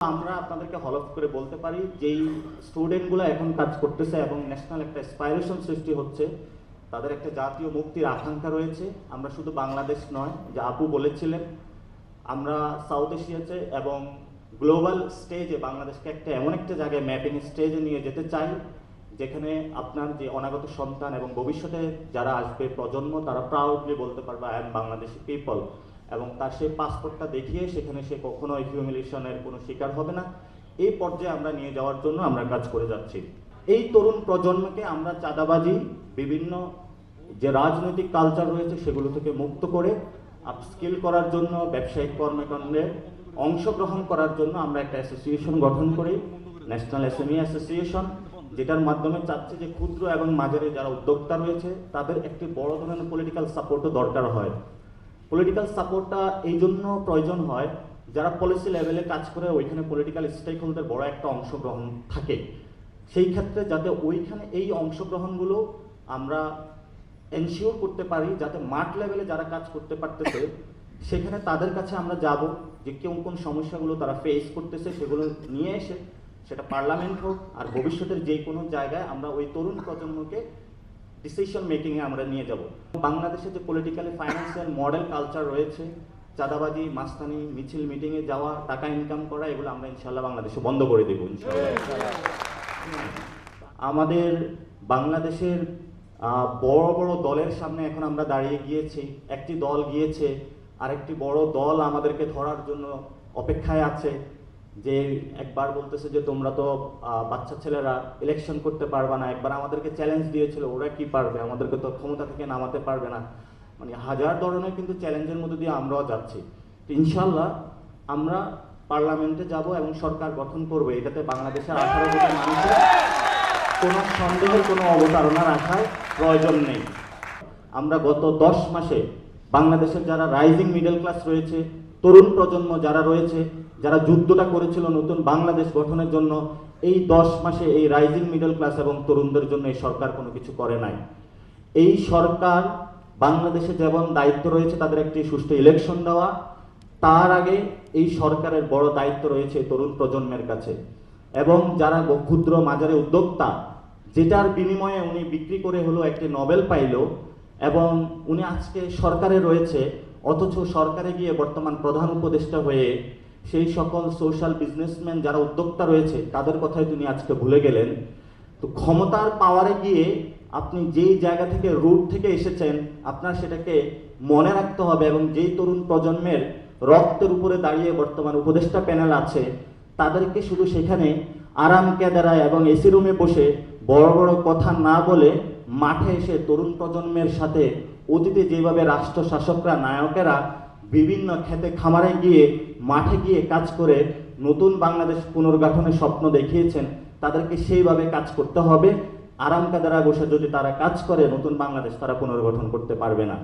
আমরা আপনাদেরকে হলফ করে বলতে পারি যেই স্টুডেন্টগুলো এখন কাজ করতেছে এবং ন্যাশনাল একটা অ্যাসপাইরেশন সৃষ্টি হচ্ছে, তাদের একটা জাতীয় মুক্তির আকাঙ্ক্ষা রয়েছে। আমরা শুধু বাংলাদেশ নয়, যে আপু বলেছিলেন, আমরা সাউথ এশিয়াতে এবং গ্লোবাল স্টেজে বাংলাদেশকে একটা এমন একটা জায়গায় ম্যাপিং স্টেজে নিয়ে যেতে চাই, যেখানে আপনার যে অনাগত সন্তান এবং ভবিষ্যতে যারা আসবে প্রজন্ম, তারা প্রাউডলি বলতে পারবে আই এম বাংলাদেশি পিপল, এবং তার সেই পাসপোর্টটা দেখিয়ে সেখানে সে কখনো হিউমিলিয়েশনের কোনো শিকার হবে না। এই পর্যায়ে আমরা নিয়ে যাওয়ার জন্য আমরা কাজ করে যাচ্ছি। এই তরুণ প্রজন্মকে আমরা চাঁদাবাজি, বিভিন্ন যে রাজনৈতিক কালচার রয়েছে সেগুলো থেকে মুক্ত করে আপস্কিল করার জন্য, ব্যবসায়িক কর্মকাণ্ডে অংশগ্রহণ করার জন্য আমরা একটা অ্যাসোসিয়েশন গঠন করি, ন্যাশনাল এসএমই অ্যাসোসিয়েশন, যেটার মাধ্যমে চাচ্ছে যে ক্ষুদ্র এবং মাঝারি যারা উদ্যোক্তা রয়েছে তাদের একটি বড় ধরনের পলিটিক্যাল সাপোর্টও দরকার হয়। পলিটিক্যাল সাপোর্টটা এই জন্য প্রয়োজন হয়, যারা পলিসি লেভেলে কাজ করে ওইখানে পলিটিক্যাল স্টেক হোল্ডার বড় একটা অংশগ্রহণ থাকে, সেই ক্ষেত্রে যাতে ওইখানে এই অংশগ্রহণগুলো আমরা এনশিওর করতে পারি, যাতে মাঠ লেভেলে যারা কাজ করতে পারতেছে সেখানে তাদের কাছে আমরা যাব, যে কোন সমস্যাগুলো তারা ফেস করতেছে সেগুলো নিয়ে এসে সেটা পার্লামেন্ট হোক আর ভবিষ্যতের যে কোনো জায়গায় আমরা ওই তরুণ প্রজন্মকে ডিসিশন মেকিংয়ে আমরা নিয়ে যাব। বাংলাদেশে যে পলিটিক্যালি ফাইন্যান্সিয়াল মডেল কালচার রয়েছে, চাঁদাবাজি, মাস্তানি, মিছিল মিটিংয়ে যাওয়া, টাকা ইনকাম করা, এগুলো আমরা ইনশাল্লাহ বাংলাদেশে বন্ধ করে দেবো ইনশাল্লাহ। আমাদের বাংলাদেশের বড় বড় দলের সামনে এখন আমরা দাঁড়িয়ে গিয়েছি, একটি দল গিয়েছে, আরেকটি বড় দল আমাদেরকে ধরার জন্য অপেক্ষায় আছে, যে একবার বলতেছে যে তোমরা তো বাচ্চা ছেলেরা ইলেকশন করতে পারবে না, একবার আমাদেরকে চ্যালেঞ্জ দিয়েছিল, ওরা কি পারবে, আমাদেরকে তো ক্ষমতা থেকে নামাতে পারবে না। মানে হাজার ধরনের কিন্তু চ্যালেঞ্জের মধ্যে দিয়ে আমরাও যাচ্ছি। তো ইনশাল্লাহ আমরা পার্লামেন্টে যাব এবং সরকার গঠন করবে, এটাতে বাংলাদেশের 18 কোটি মানুষের কোনো সন্দেহের কোনো অবতারণা রাখার প্রয়োজন নেই। আমরা গত 10 মাসে বাংলাদেশের যারা রাইজিং মিডল ক্লাস রয়েছে, তরুণ প্রজন্ম যারা রয়েছে, যারা যুদ্ধটা করেছিল নতুন বাংলাদেশ গঠনের জন্য, এই 10 মাসে এই রাইজিং মিডল ক্লাস এবং তরুণদের জন্য এই সরকার কোনো কিছু করে নাই। এই সরকার বাংলাদেশে যেমন দায়িত্ব রয়েছে তাদের একটি সুষ্ঠু ইলেকশন দেওয়া, তার আগে এই সরকারের বড় দায়িত্ব রয়েছে তরুণ প্রজন্মের কাছে। এবং যারা ক্ষুদ্র মাঝারি উদ্যোক্তা, যেটার বিনিময়ে উনি বিক্রি করে হলো একটি নোবেল পাইল, এবং উনি আজকে সরকারে রয়েছে, অথচ সরকারে গিয়ে বর্তমান প্রধান উপদেষ্টা হয়ে সেই সকল সোশ্যাল বিজনেসম্যান যারা উদ্যোক্তা রয়েছে তাদের কথাই তিনি আজকে ভুলে গেলেন। তো ক্ষমতার পাওয়ারে গিয়ে আপনি যেই জায়গা থেকে রুট থেকে এসেছেন আপনার সেটাকে মনে রাখতে হবে, এবং যেই তরুণ প্রজন্মের রক্তের উপরে দাঁড়িয়ে বর্তমান উপদেষ্টা প্যানেল আছে তাদেরকে শুধু সেখানে আরাম কেদারায় এবং এসি রুমে বসে বড় বড় কথা না বলে মাঠে এসে তরুণ প্রজন্মের সাথে অতীতে যেভাবে রাষ্ট্র শাসকরা, নায়কেরা বিভিন্ন খেতে খামারে গিয়ে মাঠে গিয়ে কাজ করে নতুন বাংলাদেশ পুনর্গঠনের স্বপ্ন দেখিয়েছেন, তাদেরকে সেইভাবে কাজ করতে হবে। আরাম কাদারা বসে যদি তারা কাজ করে নতুন বাংলাদেশ তারা পুনর্গঠন করতে পারবে না।